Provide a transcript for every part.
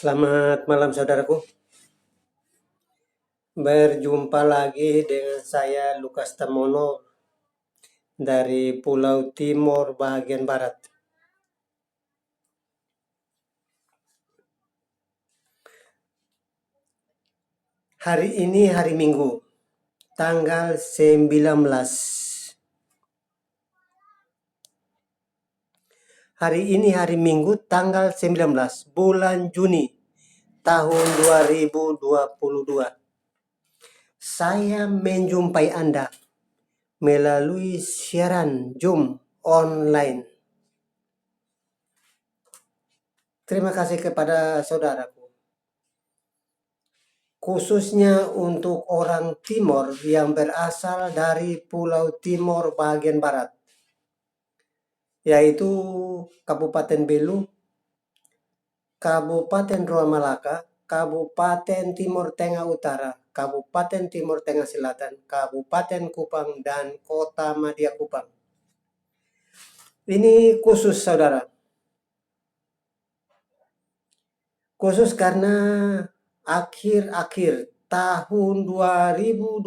Selamat malam saudaraku. Berjumpa lagi dengan saya Lukas Tamono dari Pulau Timor bagian barat. Hari ini hari Minggu, tanggal 19. Hari ini hari Minggu tanggal 19 bulan Juni tahun 2022. Saya menjumpai Anda melalui siaran Zoom online. Terima kasih kepada saudaraku, khususnya untuk orang Timor yang berasal dari Pulau Timor bagian barat, yaitu Kabupaten Belu, Kabupaten Roa Malaka, Kabupaten Timor Tengah Utara, Kabupaten Timor Tengah Selatan, Kabupaten Kupang, dan Kota Madia Kupang. Ini khusus saudara. Khusus karena akhir-akhir tahun 2022,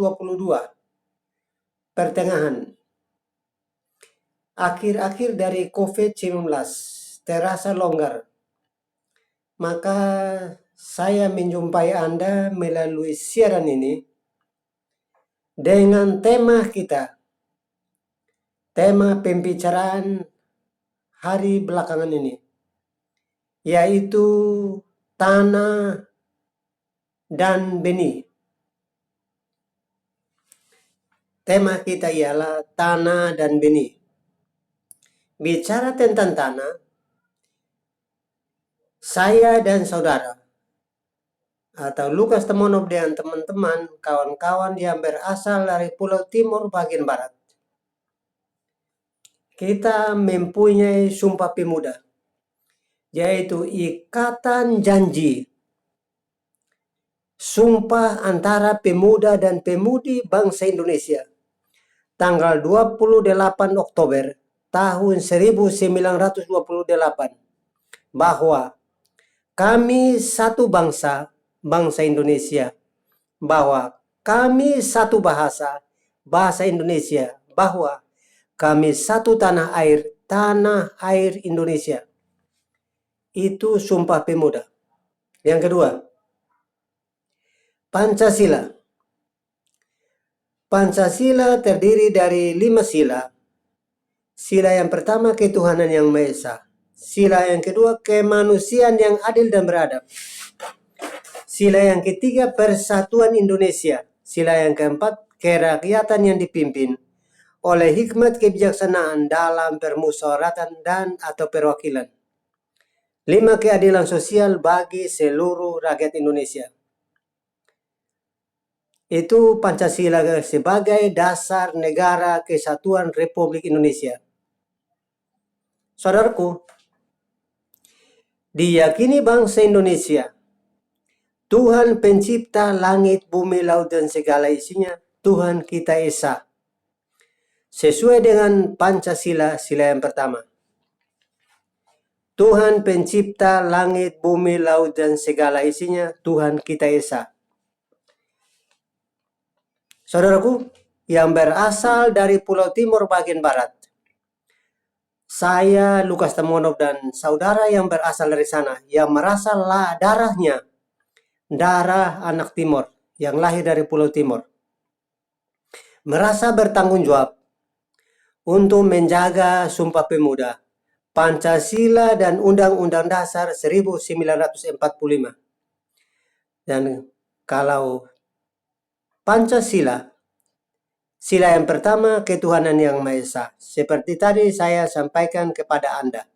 pertengahan, akhir-akhir dari COVID-19 terasa longgar. Maka saya menjumpai Anda melalui siaran ini dengan tema kita, tema pembicaraan hari belakangan ini, yaitu tanah dan benih. Tema kita ialah tanah dan benih. Bicara tentang tanah, saya dan saudara atau Lukas Tamonov dengan teman-teman, kawan-kawan yang berasal dari Pulau Timor bagian barat, kita mempunyai sumpah pemuda, yaitu ikatan janji, sumpah antara pemuda dan pemudi bangsa Indonesia, tanggal 28 Oktober tahun 1928, bahwa kami satu bangsa, bangsa Indonesia, bahwa kami satu bahasa, bahasa Indonesia, bahwa kami satu tanah air Indonesia. Itu sumpah pemuda. Yang kedua, Pancasila. Pancasila terdiri dari 5 sila. Sila yang pertama, ketuhanan yang Maha Esa. Sila yang kedua, kemanusiaan yang adil dan beradab. Sila yang ketiga, persatuan Indonesia. Sila yang keempat, kerakyatan yang dipimpin oleh hikmat kebijaksanaan dalam permusyawaratan dan atau perwakilan. 5, keadilan sosial bagi seluruh rakyat Indonesia. Itu Pancasila sebagai dasar negara kesatuan Republik Indonesia. Saudaraku, diyakini bangsa Indonesia, Tuhan pencipta langit, bumi, laut, dan segala isinya, Tuhan kita Esa. Sesuai dengan Pancasila, sila yang pertama. Tuhan pencipta langit, bumi, laut, dan segala isinya, Tuhan kita Esa. Saudaraku, yang berasal dari Pulau Timor bagian barat, saya Lukas Tamonov dan saudara yang berasal dari sana, yang merasa darahnya darah anak Timor, yang lahir dari Pulau Timor, merasa bertanggung jawab untuk menjaga Sumpah Pemuda, Pancasila, dan Undang-Undang Dasar 1945. Dan kalau Pancasila, sila yang pertama, ketuhanan yang Maha Esa. Seperti tadi saya sampaikan kepada Anda,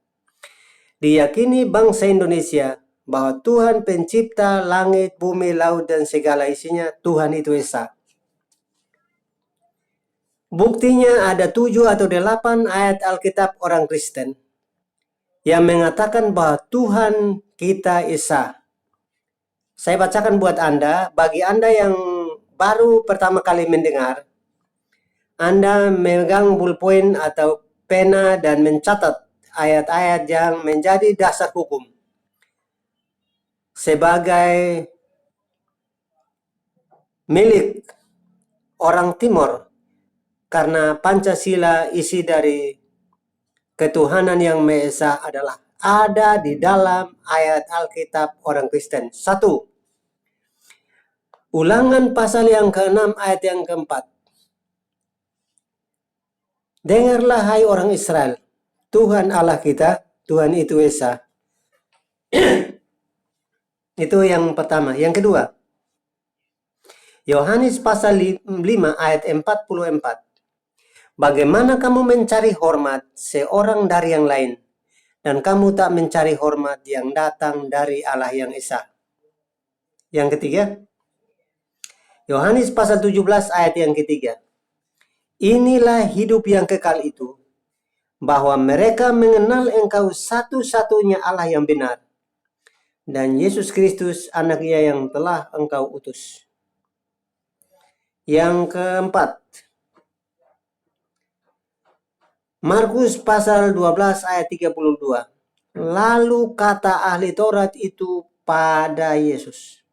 diyakini bangsa Indonesia bahwa Tuhan pencipta langit, bumi, laut, dan segala isinya, Tuhan itu Esa. Buktinya ada 7 atau 8 ayat Alkitab orang Kristen yang mengatakan bahwa Tuhan kita Esa. Saya bacakan buat Anda, bagi Anda yang baru pertama kali mendengar, Anda memegang bullpoint atau pena dan mencatat ayat-ayat yang menjadi dasar hukum. sebagai milik orang Timur, karena Pancasila isi dari ketuhanan yang Maha Esa adalah ada di dalam ayat Alkitab orang Kristen. 1. Ulangan pasal yang ke-6 ayat yang ke-4. Dengarlah hai orang Israel, Tuhan Allah kita, Tuhan itu Esa. Itu yang pertama. Yang kedua, Yohanes pasal 5 ayat 44. Bagaimana kamu mencari hormat seorang dari yang lain, dan kamu tak mencari hormat yang datang dari Allah yang Esa. Yang ketiga, Yohanes pasal 17 ayat yang ketiga. Inilah hidup yang kekal itu, bahwa mereka mengenal Engkau satu-satunya Allah yang benar, dan Yesus Kristus anaknya yang telah Engkau utus. Yang keempat, Markus pasal 12 ayat 32. Lalu kata ahli Taurat itu pada Yesus,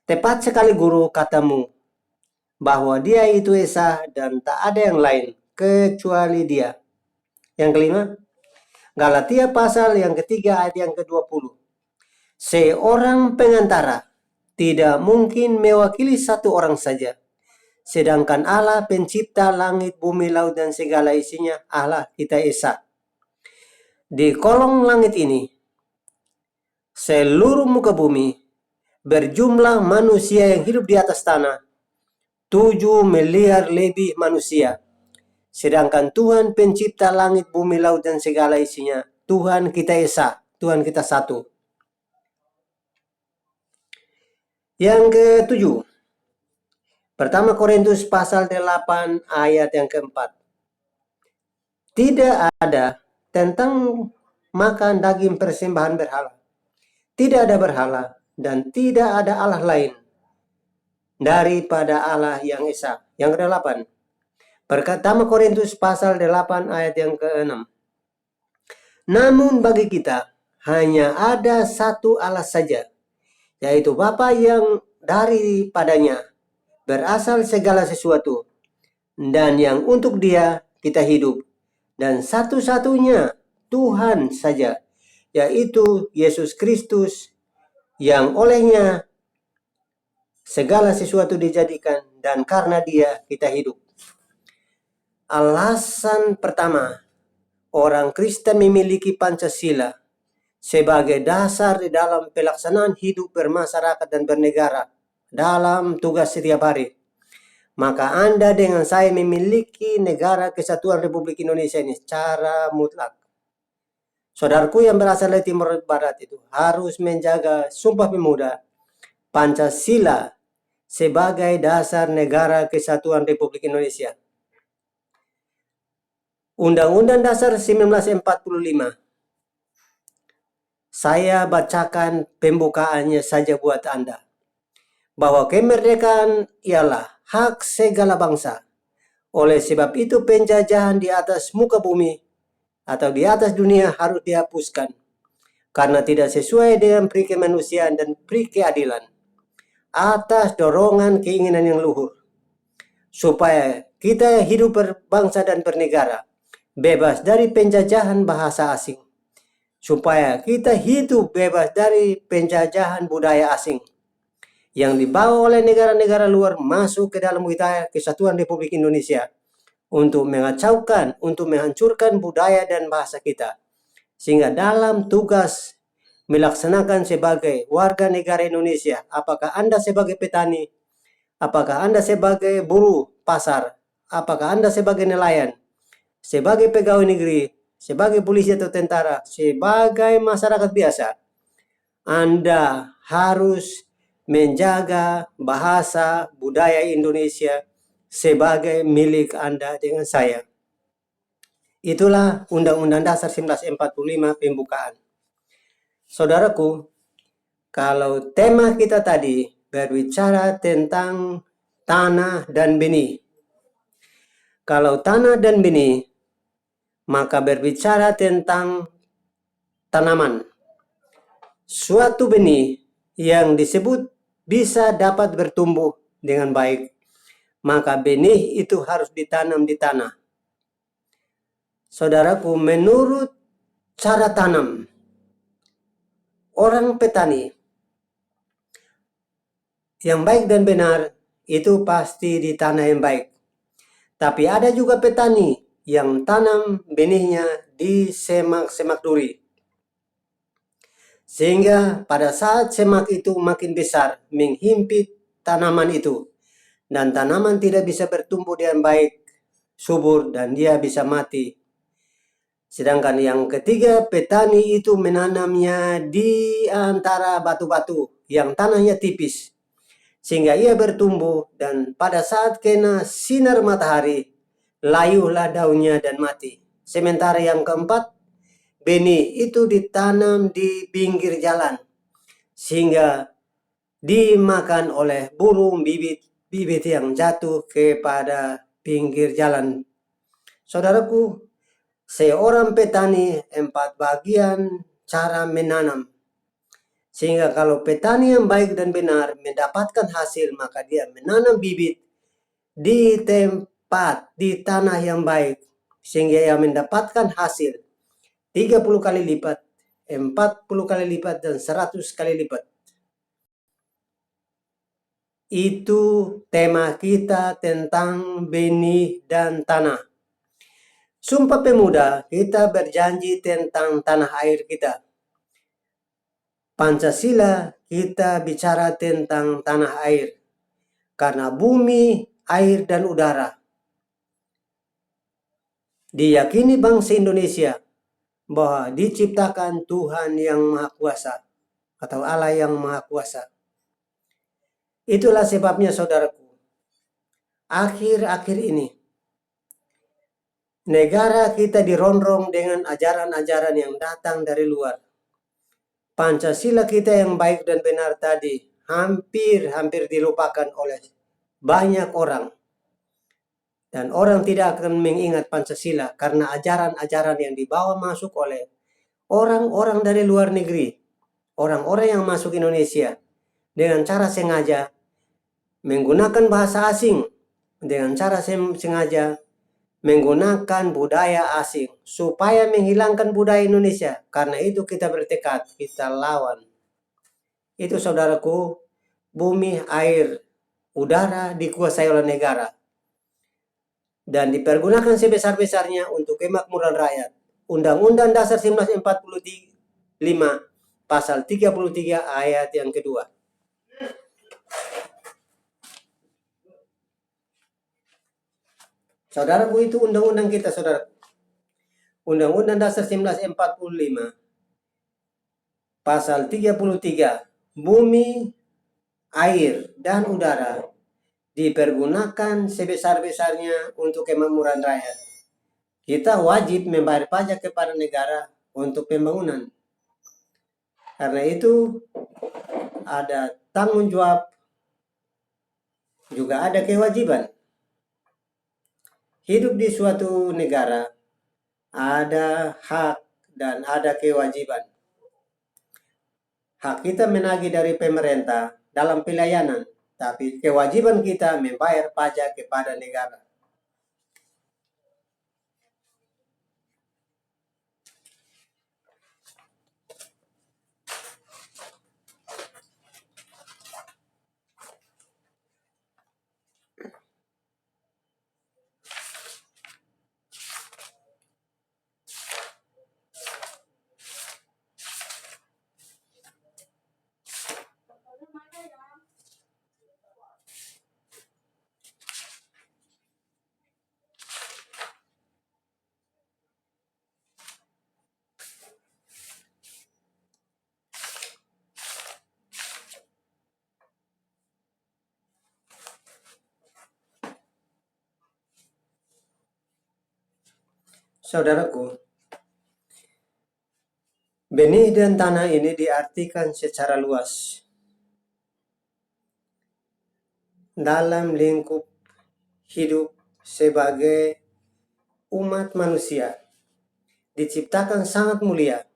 tepat sekali guru katamu, bahwa dia itu Esa dan tak ada yang lain kecuali dia. Yang kelima, Galatia pasal yang ketiga ayat yang ke-20. Seorang pengantara tidak mungkin mewakili satu orang saja, sedangkan Allah pencipta langit, bumi, laut, dan segala isinya, Allah kita Esa. Di kolong langit ini, seluruh muka bumi, berjumlah manusia yang hidup di atas tanah, 7 miliar lebih manusia. Sedangkan Tuhan pencipta langit, bumi, laut, dan segala isinya, Tuhan kita Esa, Tuhan kita satu. Yang ketujuh, pertama Korintus pasal 8 ayat yang keempat. Tidak ada tentang makan daging persembahan berhala. Tidak ada berhala dan tidak ada Allah lain daripada Allah yang Esa. Yang ke-8, pertama Korintus pasal 8 ayat yang ke-6. Namun bagi kita hanya ada satu Allah saja, yaitu Bapa yang daripadanya berasal segala sesuatu, dan yang untuk Dia kita hidup, dan satu-satunya Tuhan saja, yaitu Yesus Kristus, yang olehnya segala sesuatu dijadikan, dan karena Dia kita hidup. Alasan pertama, orang Kristen memiliki Pancasila sebagai dasar di dalam pelaksanaan hidup bermasyarakat dan bernegara dalam tugas setiap hari. Maka Anda dengan saya memiliki negara kesatuan Republik Indonesia ini secara mutlak. Saudaraku yang berasal dari Timur Barat itu harus menjaga Sumpah Pemuda Pancasila sebagai dasar negara kesatuan Republik Indonesia. Undang-Undang Dasar 1945. Saya bacakan pembukaannya saja buat Anda. Bahwa kemerdekaan ialah hak segala bangsa. Oleh sebab itu penjajahan di atas muka bumi atau di atas dunia harus dihapuskan, karena tidak sesuai dengan peri kemanusiaan dan peri keadilan, atas dorongan keinginan yang luhur, supaya kita hidup berbangsa dan bernegara, bebas dari penjajahan bahasa asing, supaya kita hidup bebas dari penjajahan budaya asing yang dibawa oleh negara-negara luar masuk ke dalam wilayah kesatuan Republik Indonesia untuk mengacaukan, untuk menghancurkan budaya dan bahasa kita. Sehingga dalam tugas melaksanakan sebagai warga negara Indonesia, apakah Anda sebagai petani, apakah Anda sebagai buruh pasar, apakah Anda sebagai nelayan, sebagai pegawai negeri, sebagai polisi atau tentara, sebagai masyarakat biasa, Anda harus menjaga bahasa budaya Indonesia sebagai milik Anda dengan saya. Itulah Undang-Undang Dasar 1945 pembukaan. Saudaraku, kalau tema kita tadi berbicara tentang tanah dan benih. Kalau tanah dan benih, maka berbicara tentang tanaman. Suatu benih yang disebut bisa dapat bertumbuh dengan baik, maka benih itu harus ditanam di tanah. Saudaraku, menurut cara tanam orang petani yang baik dan benar itu pasti di tanah yang baik. Tapi ada juga petani yang tanam benihnya di semak-semak duri. Sehingga pada saat semak itu makin besar, menghimpit tanaman itu. Dan tanaman tidak bisa bertumbuh dengan baik, subur, dan dia bisa mati. Sedangkan yang ketiga, petani itu menanamnya di antara batu-batu yang tanahnya tipis. Sehingga ia bertumbuh dan pada saat kena sinar matahari, layuhlah daunnya dan mati. Sementara yang keempat, benih itu ditanam di pinggir jalan. Sehingga dimakan oleh burung bibit yang jatuh kepada pinggir jalan. Saudaraku, seorang petani 4 bagian cara menanam. Sehingga kalau petani yang baik dan benar mendapatkan hasil, maka dia menanam bibit di tempat, di tanah yang baik. Sehingga ia mendapatkan hasil 30 kali lipat, 40 kali lipat, dan 100 kali lipat. Itu tema kita tentang benih dan tanah. Sumpah Pemuda, kita berjanji tentang tanah air kita. Pancasila, kita bicara tentang tanah air. Karena bumi, air, dan udara. Diyakini bangsa Indonesia bahwa diciptakan Tuhan yang Maha Kuasa atau Allah yang Maha Kuasa. Itulah sebabnya saudaraku, akhir-akhir ini negara kita dirongrong dengan ajaran-ajaran yang datang dari luar. Pancasila kita yang baik dan benar tadi hampir dilupakan oleh banyak orang. Dan orang tidak akan mengingat Pancasila karena ajaran-ajaran yang dibawa masuk oleh orang-orang dari luar negeri. Orang-orang yang masuk Indonesia dengan cara sengaja menggunakan bahasa asing, dengan cara sengaja menggunakan budaya asing supaya menghilangkan budaya Indonesia. Karena itu kita bertekad, kita lawan. Itu saudaraku, bumi, air, udara dikuasai oleh negara dan dipergunakan sebesar-besarnya untuk kemakmuran rakyat. Undang-Undang Dasar 1945 pasal 33 ayat yang kedua. Saudaraku, itu undang-undang kita, saudara. Undang-Undang Dasar 1945 pasal 33, bumi, air, dan udara dipergunakan sebesar-besarnya untuk kemakmuran rakyat. Kita wajib membayar pajak kepada negara untuk pembangunan. Karena itu ada tanggung jawab, juga ada kewajiban. Hidup di suatu negara ada hak dan ada kewajiban. Hak kita menagih dari pemerintah dalam pelayanan, tapi kewajiban kita membayar pajak kepada negara. Saudaraku, benih dan tanah ini diartikan secara luas dalam lingkup hidup sebagai umat manusia. Diciptakan sangat mulia.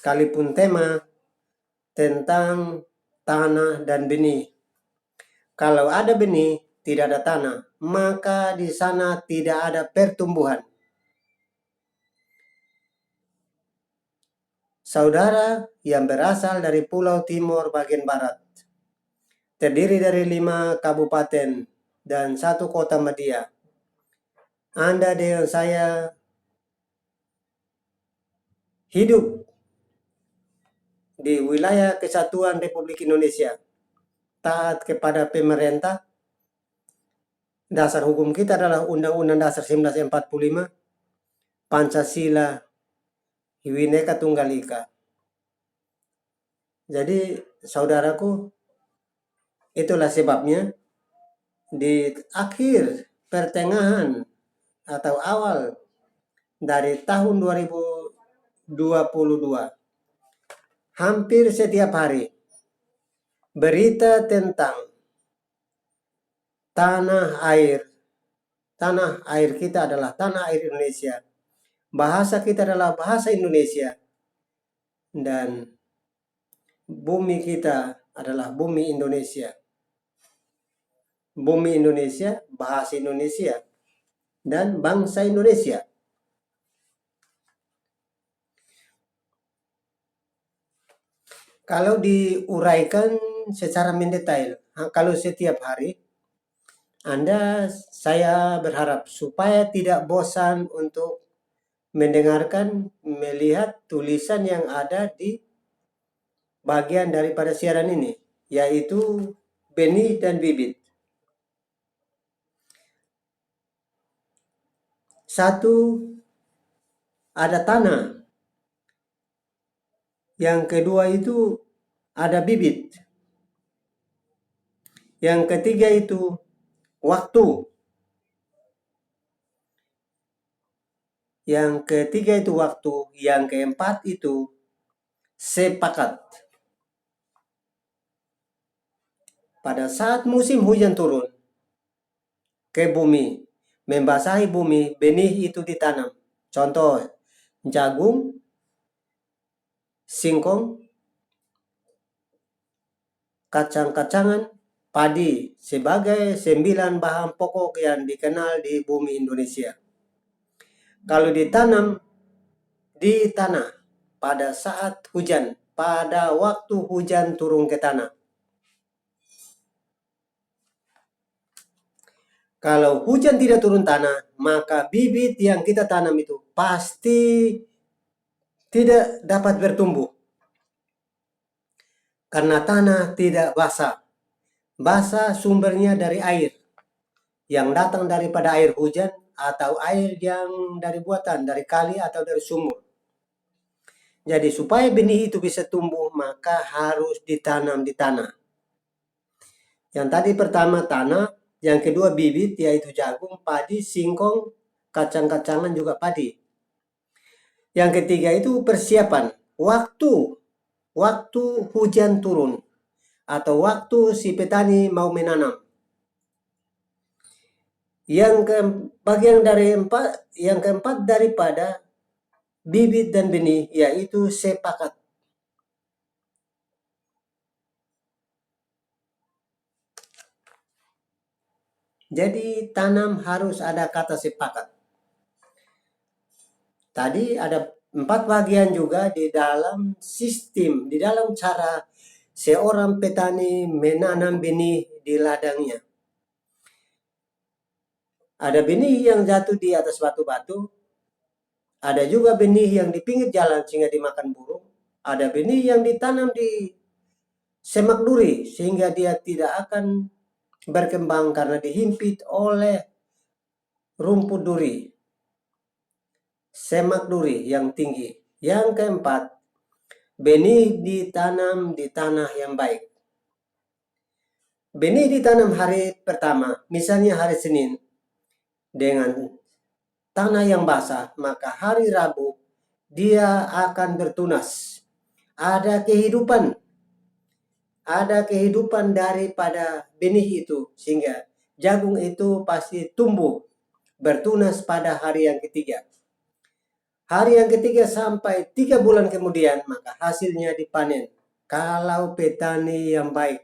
sekalipun tema tentang tanah dan benih. Kalau ada benih, tidak ada tanah, maka di sana tidak ada pertumbuhan. Saudara yang berasal dari Pulau Timur bagian barat, terdiri dari 5 kabupaten dan 1 kota media. Anda dengan saya hidup di wilayah Kesatuan Republik Indonesia, taat kepada pemerintah. Dasar hukum kita adalah Undang-Undang Dasar 1945, Pancasila, Bhinneka Tunggal Ika. Jadi, saudaraku, itulah sebabnya di akhir pertengahan atau awal dari tahun 2022, hampir setiap hari berita tentang tanah air. Tanah air kita adalah tanah air Indonesia. Bahasa kita adalah bahasa Indonesia. Dan bumi kita adalah bumi Indonesia. Bumi Indonesia, bahasa Indonesia, dan bangsa Indonesia. Kalau diuraikan secara mendetail, kalau setiap hari, saya berharap supaya tidak bosan untuk mendengarkan, melihat tulisan yang ada di bagian daripada siaran ini, yaitu benih dan bibit. Satu, ada tanah. Yang kedua itu ada bibit. Yang ketiga itu waktu. Yang ketiga itu waktu. Yang keempat itu sepakat. Pada saat musim hujan turun ke bumi, membasahi bumi, benih itu ditanam. Contoh, jagung, singkong, kacang-kacangan, padi sebagai 9 bahan pokok yang dikenal di bumi Indonesia. Kalau ditanam di tanah pada saat hujan, pada waktu hujan turun ke tanah. Kalau hujan tidak turun tanah, maka bibit yang kita tanam itu pasti tidak dapat bertumbuh. Karena tanah tidak basah. Basah sumbernya dari air yang datang daripada air hujan atau air yang dari buatan, dari kali atau dari sumur. Jadi supaya benih itu bisa tumbuh, maka harus ditanam di tanah. Yang tadi pertama tanah, yang kedua bibit, yaitu jagung, padi, singkong, kacang-kacangan juga padi. Yang ketiga itu persiapan, waktu hujan turun, atau waktu si petani mau menanam. Yang keempat daripada bibit dan benih, yaitu sepakat. Jadi tanam harus ada kata sepakat. Tadi ada 4 bagian juga di dalam sistem, di dalam cara seorang petani menanam benih di ladangnya. Ada benih yang jatuh di atas batu-batu, ada juga benih yang di pinggir jalan sehingga dimakan burung, ada benih yang ditanam di semak duri sehingga dia tidak akan berkembang karena dihimpit oleh rumput duri, semak duri yang tinggi. Yang keempat, benih ditanam di tanah yang baik. Benih ditanam hari pertama, misalnya hari Senin, dengan tanah yang basah, maka hari Rabu dia akan bertunas. Ada kehidupan daripada benih itu, sehingga jagung itu pasti tumbuh, bertunas pada hari yang ketiga. Hari yang ketiga sampai 3 bulan kemudian, maka hasilnya dipanen. Kalau petani yang baik,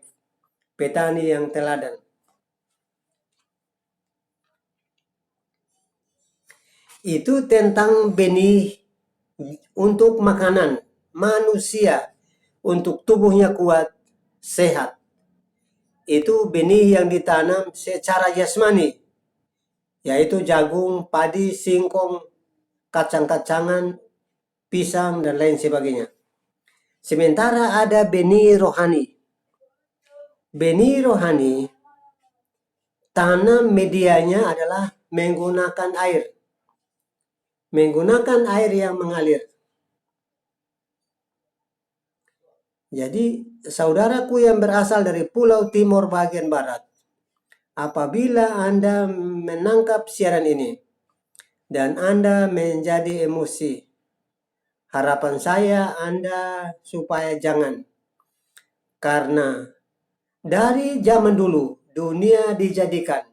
petani yang teladan. Itu tentang benih untuk makanan manusia, untuk tubuhnya kuat, sehat. Itu benih yang ditanam secara jasmani, yaitu jagung, padi, singkong, kacang-kacangan, pisang, dan lain sebagainya. Sementara ada benih rohani. Benih rohani, tanam medianya adalah menggunakan air. Menggunakan air yang mengalir. Jadi, saudaraku yang berasal dari Pulau Timur bagian barat, apabila Anda menangkap siaran ini dan Anda menjadi emosi, harapan saya Anda supaya jangan. Karena dari zaman dulu dunia dijadikan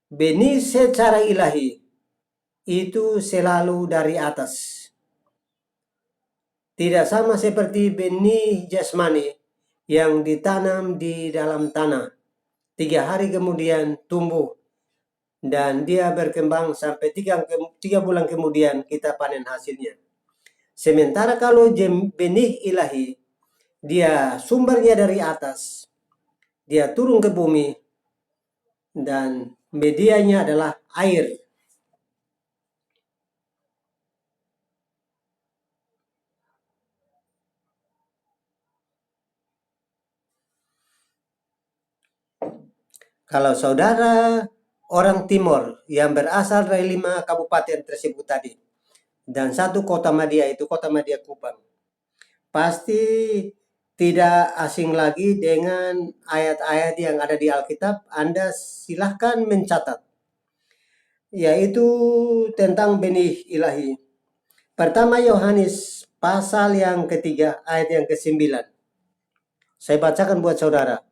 benih secara ilahi itu selalu dari atas. Tidak sama seperti benih jasmani yang ditanam di dalam tanah. 3 hari kemudian tumbuh dan dia berkembang sampai 3 bulan kemudian kita panen hasilnya. Sementara kalau benih ilahi, dia sumbernya dari atas, dia turun ke bumi dan medianya adalah air. Kalau saudara orang timur yang berasal dari 5 kabupaten tersebut tadi, dan 1 kota Madia itu kota Madia Kupang, pasti tidak asing lagi dengan ayat-ayat yang ada di Alkitab. Anda silahkan mencatat, yaitu tentang benih ilahi. Pertama Yohanes pasal yang ketiga ayat yang ke-9. Saya bacakan buat saudara.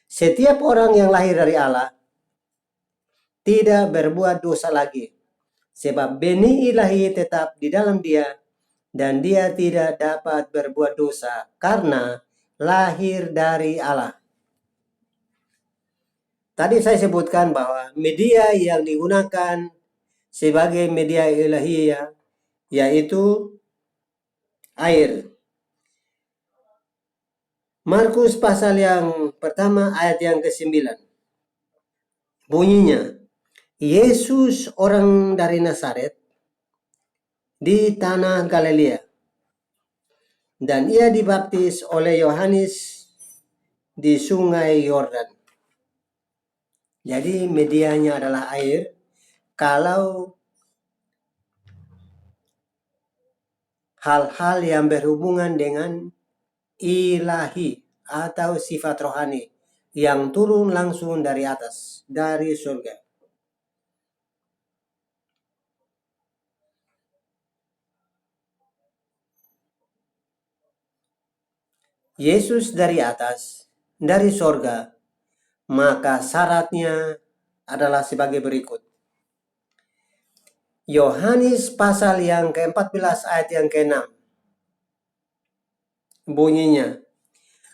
Setiap orang yang lahir dari Allah tidak berbuat dosa lagi, sebab benih ilahi tetap di dalam dia, dan dia tidak dapat berbuat dosa karena lahir dari Allah. Tadi saya sebutkan bahwa media yang digunakan sebagai media ilahiyah yaitu air. Markus pasal yang pertama ayat yang ke-9. Bunyinya, Yesus orang dari Nazaret di tanah Galilea, dan ia dibaptis oleh Yohanes di sungai Yordan. Jadi medianya adalah air. Kalau hal-hal yang berhubungan dengan ilahi atau sifat rohani yang turun langsung dari atas, dari surga. Yesus dari atas, dari surga, maka syaratnya adalah sebagai berikut. Yohanes pasal yang ke-14 ayat yang ke-6. Bunyinya,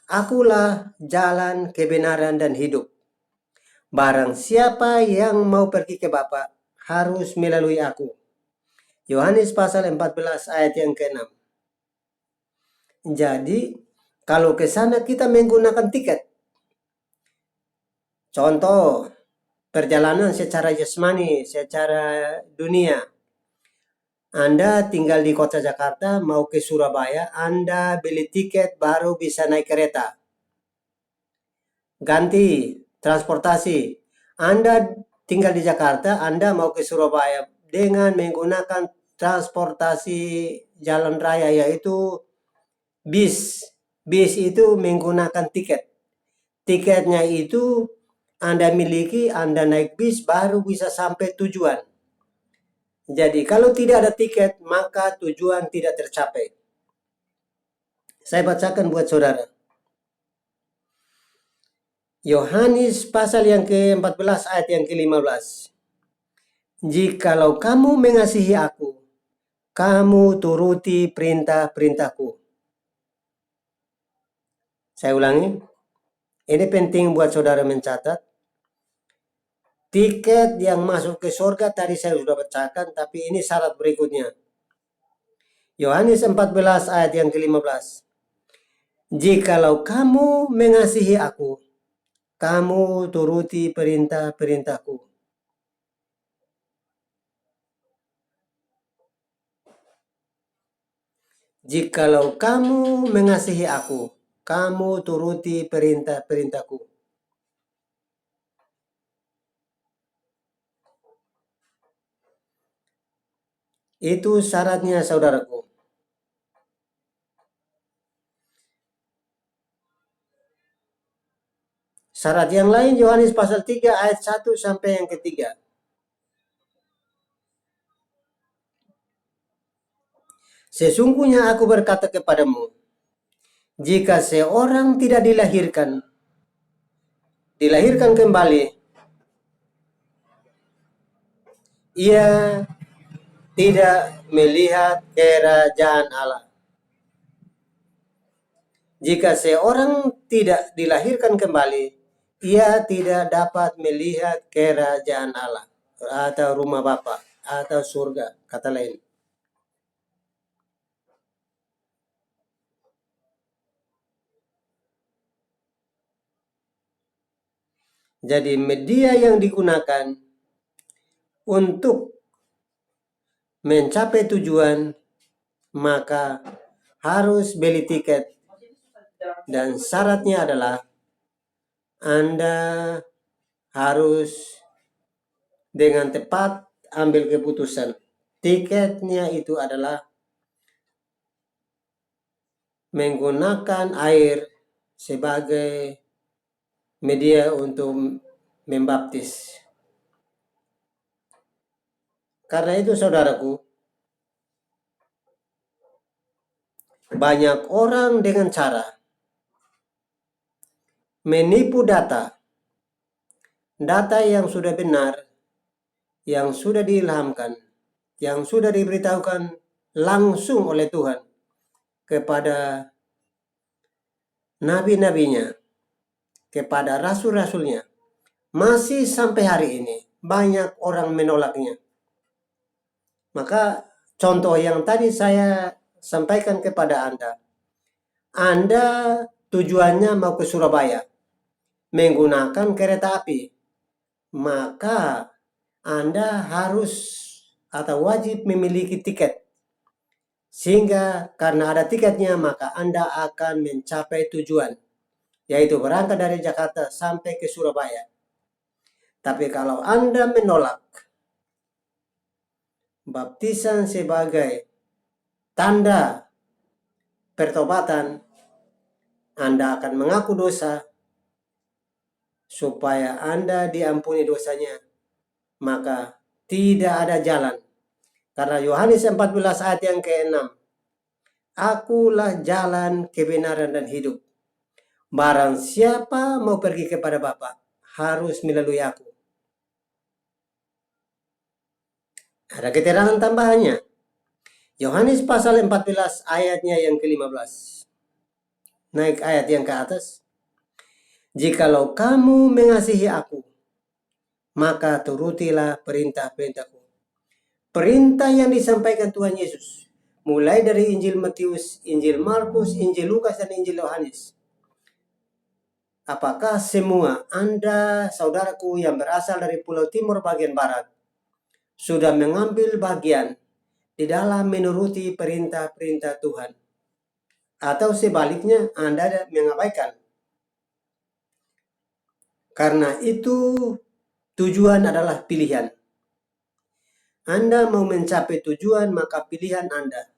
Akulah jalan, kebenaran, dan hidup. Barang siapa yang mau pergi ke Bapa harus melalui aku. Yohanes pasal 14 ayat yang ke-6. Jadi, kalau ke sana kita menggunakan tiket. Contoh, perjalanan secara jasmani, secara dunia. Anda tinggal di kota Jakarta, mau ke Surabaya, Anda beli tiket baru bisa naik kereta. Ganti transportasi. Anda tinggal di Jakarta, Anda mau ke Surabaya dengan menggunakan transportasi jalan raya yaitu bis. Bis itu menggunakan tiket. Tiketnya itu Anda miliki, Anda naik bis baru bisa sampai tujuan. Jadi kalau tidak ada tiket, maka tujuan tidak tercapai. Saya bacakan buat saudara. Yohanes pasal yang ke-14 ayat yang ke-15. Jikalau kamu mengasihi aku, kamu turuti perintah-perintahku. Saya ulangi, ini penting buat saudara mencatat. Tiket yang masuk ke surga tadi saya sudah bacakan, tapi ini syarat berikutnya. Yohanes 14 ayat yang ke-15. Jikalau kamu mengasihi aku, kamu turuti perintah-perintahku. Jikalau kamu mengasihi aku, kamu turuti perintah-perintahku. Itu syaratnya, saudaraku. Syarat yang lain Yohanes pasal 3 ayat 1 sampai yang ketiga. Sesungguhnya aku berkata kepadamu, jika seorang tidak dilahirkan kembali, ia tidak melihat kerajaan Allah. Jika seorang tidak dilahirkan kembali, ia tidak dapat melihat kerajaan Allah atau rumah Bapa atau surga, kata lain. Jadi media yang digunakan untuk mencapai tujuan maka harus beli tiket, dan syaratnya adalah Anda harus dengan tepat ambil keputusan. Tiketnya itu adalah menggunakan air sebagai media untuk membaptis. Karena itu saudaraku, banyak orang dengan cara menipu data yang sudah benar, yang sudah diilhamkan, yang sudah diberitahukan langsung oleh Tuhan kepada nabi-nabinya, kepada rasul-rasulnya. Masih sampai hari ini banyak orang menolaknya. Maka contoh yang tadi saya sampaikan kepada Anda tujuannya mau ke Surabaya menggunakan kereta api, maka Anda harus atau wajib memiliki tiket. Sehingga karena ada tiketnya maka Anda akan mencapai tujuan, yaitu berangkat dari Jakarta sampai ke Surabaya. Tapi kalau Anda menolak baptisan sebagai tanda pertobatan, Anda akan mengaku dosa supaya Anda diampuni dosanya, maka tidak ada jalan. Karena Yohanes 14 ayat yang ke-6, akulah jalan, kebenaran, dan hidup. Barang siapa mau pergi kepada Bapa harus melalui aku. Ada keterangan tambahannya. Yohanes pasal 14 ayatnya yang ke-15. Naik ayat yang ke atas. Jikalau kamu mengasihi aku, maka turutilah perintah-perintahku. Perintah yang disampaikan Tuhan Yesus, mulai dari Injil Matius, Injil Markus, Injil Lukas, dan Injil Yohanes. Apakah semua Anda, saudaraku yang berasal dari Pulau Timur bagian Barat, sudah mengambil bagian di dalam menuruti perintah-perintah Tuhan? Atau sebaliknya Anda mengabaikan? Karena itu tujuan adalah pilihan. Anda mau mencapai tujuan, maka pilihan Anda.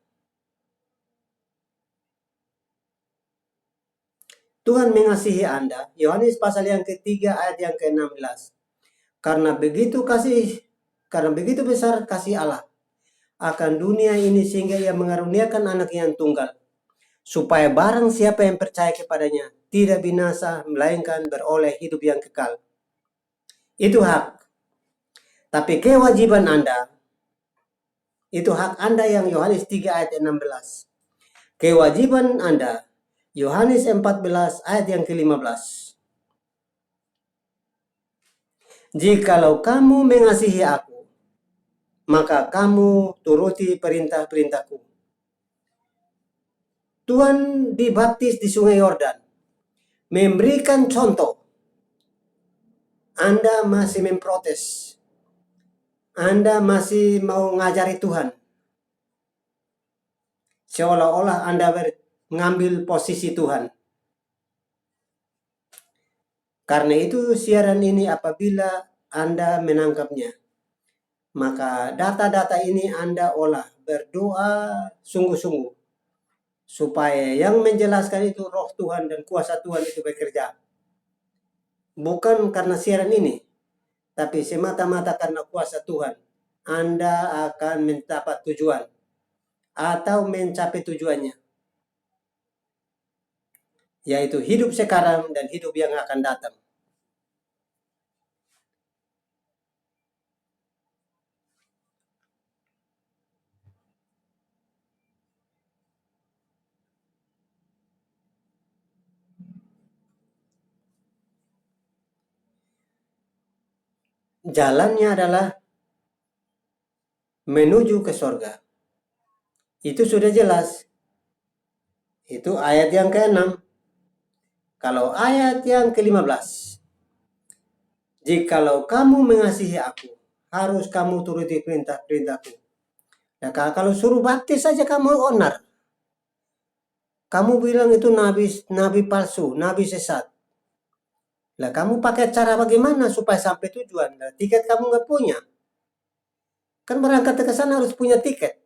Tuhan mengasihi Anda, Yohanes pasal yang ketiga ayat yang ke-16. Karena begitu besar kasih Allah akan dunia ini sehingga ia mengaruniakan anak yang tunggal, supaya barang siapa yang percaya kepadanya tidak binasa, melainkan beroleh hidup yang kekal. Itu hak. Tapi kewajiban Anda Itu hak Anda yang Yohanes 3 ayat 16. Kewajiban Anda, Yohanes 14 ayat yang ke-15. Jikalau kamu mengasihi aku, maka kamu turuti perintah-perintahku. Tuhan dibaptis di Sungai Yordan, memberikan contoh. Anda masih memprotes. Anda masih mau ngajari Tuhan. Seolah-olah Anda mengambil posisi Tuhan. Karena itu siaran ini apabila Anda menangkapnya, maka data-data ini Anda olah, berdoa sungguh-sungguh, supaya yang menjelaskan itu roh Tuhan dan kuasa Tuhan itu bekerja. Bukan karena siaran ini, tapi semata-mata karena kuasa Tuhan. Anda akan mendapat tujuan atau mencapai tujuannya, yaitu hidup sekarang dan hidup yang akan datang. Jalannya adalah menuju ke sorga. Itu sudah jelas. Itu ayat yang ke-6. Kalau ayat yang ke-15, jikalau kamu mengasihi aku, harus kamu turuti perintah-perintahku. Nah, kalau suruh baptis saja kamu onar. Kamu bilang itu nabi palsu, nabi sesat. Lah kamu pakai cara bagaimana supaya sampai tujuan? Nah, tiket kamu nggak punya. Kan berangkat ke sana harus punya tiket.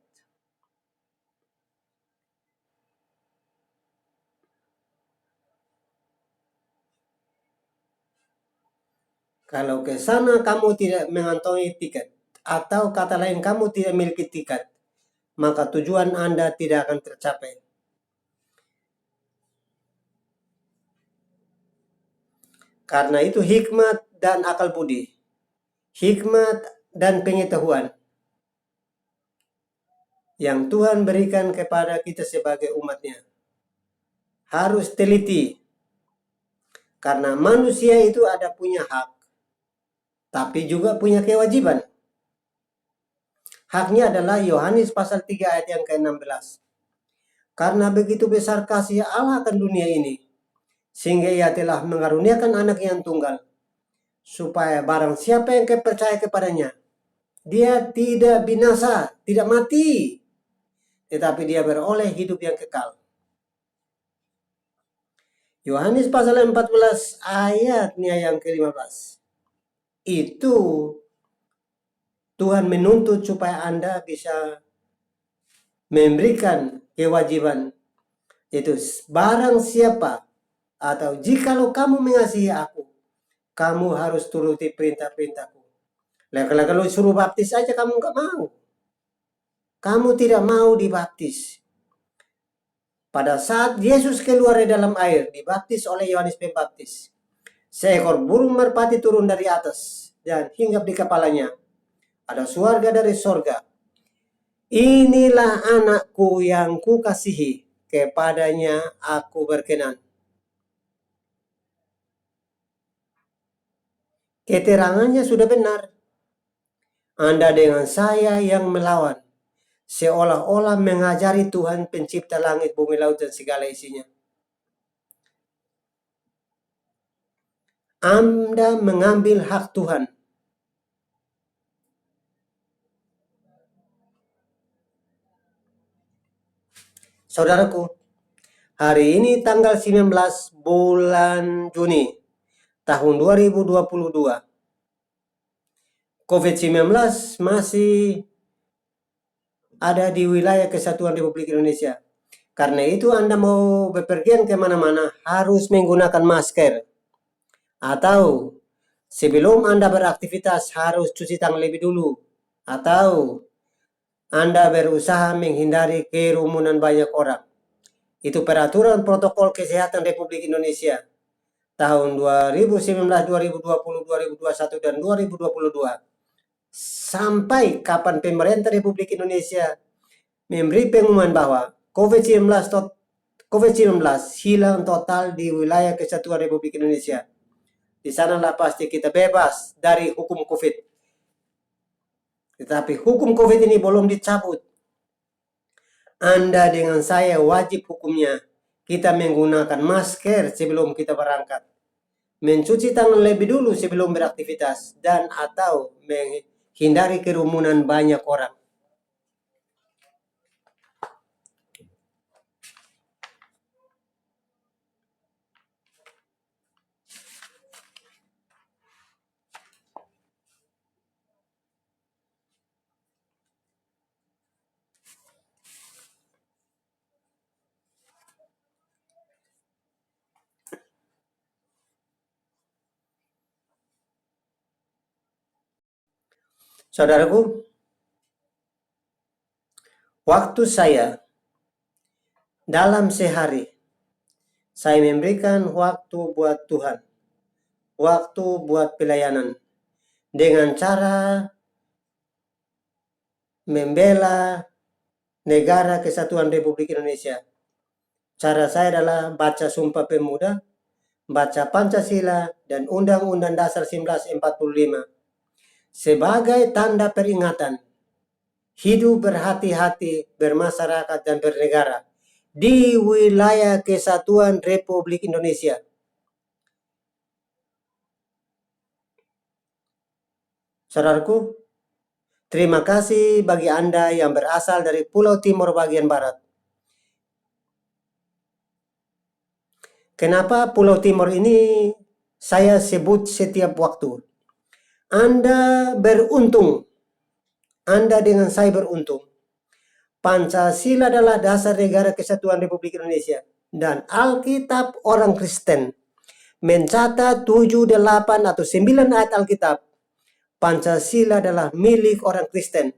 Kalau ke sana kamu tidak mengantongi tiket, atau kata lain kamu tidak memiliki tiket, maka tujuan Anda tidak akan tercapai. Karena itu hikmat dan akal budi, hikmat dan pengetahuan yang Tuhan berikan kepada kita sebagai umatnya harus teliti. Karena manusia itu ada punya hak, tapi juga punya kewajiban. Haknya adalah Yohanes pasal 3 ayat yang ke-16. Karena begitu besar kasih Allah akan dunia ini, sehingga ia telah mengaruniakan anak yang tunggal, supaya barang siapa yang percaya kepadanya, dia tidak binasa, tidak mati, tetapi dia beroleh hidup yang kekal. Yohanes pasal 14 ayatnya yang ke-15. Itu Tuhan menuntut supaya Anda bisa memberikan kewajiban, yaitu barang siapa atau jikalau kamu mengasihi aku, kamu harus turuti perintah-perintahku. Nah, kalau suruh baptis saja kamu nggak mau. Kamu tidak mau dibaptis. Pada saat Yesus keluar dari dalam air, dibaptis oleh Yohanes Pembaptis, seekor burung merpati turun dari atas dan hinggap di kepalanya. Ada suara dari sorga. Inilah anakku yang kukasihi, kepadanya aku berkenan. Keterangannya sudah benar. Anda dengan saya yang melawan, seolah-olah mengajari Tuhan pencipta langit, bumi, laut, dan segala isinya. Anda mengambil hak Tuhan. Saudaraku, hari ini tanggal 19 bulan Juni tahun 2022. COVID-19 masih ada di wilayah Kesatuan Republik Indonesia. Karena itu Anda mau bepergian kemana-mana harus menggunakan masker. Atau sebelum Anda beraktivitas harus cuci tangan lebih dulu. Atau Anda berusaha menghindari kerumunan banyak orang. Itu peraturan protokol kesehatan Republik Indonesia tahun 2019, 2020, 2021, dan 2022. sampai kapan pemerintah Republik Indonesia memberi pengumuman bahwa COVID-19 hilang total di wilayah Kesatuan Republik Indonesia. Di sanalah pasti kita bebas dari hukum COVID. Tetapi hukum COVID ini belum dicabut. Anda dengan saya wajib hukumnya kita menggunakan masker sebelum kita berangkat, mencuci tangan lebih dulu sebelum beraktivitas, dan atau menghindari kerumunan banyak orang. Saudaraku, waktu saya dalam sehari, saya memberikan waktu buat Tuhan, waktu buat pelayanan, dengan cara membela negara Kesatuan Republik Indonesia. Cara saya adalah baca Sumpah Pemuda, baca Pancasila, dan Undang-Undang Dasar 1945 sebagai tanda peringatan hidup berhati-hati, bermasyarakat, dan bernegara di wilayah Kesatuan Republik Indonesia. Saudaraku, terima kasih bagi Anda yang berasal dari Pulau Timur bagian Barat. Kenapa Pulau Timur ini saya sebut setiap waktu? Anda beruntung. Anda dengan saya beruntung. Pancasila adalah dasar negara Kesatuan Republik Indonesia. Dan Alkitab orang Kristen mencatat 7, 8, atau 9 ayat Alkitab. Pancasila adalah milik orang Kristen.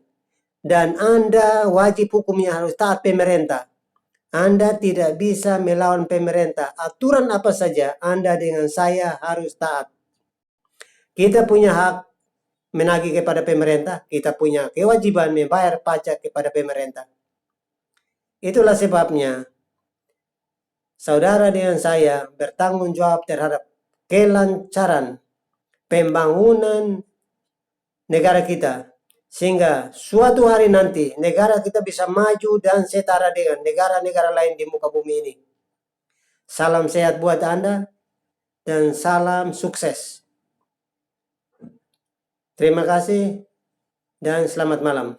Dan Anda wajib hukumnya harus taat pemerintah. Anda tidak bisa melawan pemerintah. Aturan apa saja, Anda dengan saya harus taat. Kita punya hak menagih kepada pemerintah, kita punya kewajiban membayar pajak kepada pemerintah. Itulah sebabnya saudara dengan saya bertanggung jawab terhadap kelancaran pembangunan negara kita, sehingga suatu hari nanti negara kita bisa maju dan setara dengan negara-negara lain di muka bumi ini. Salam sehat buat Anda dan salam sukses. Terima kasih dan selamat malam.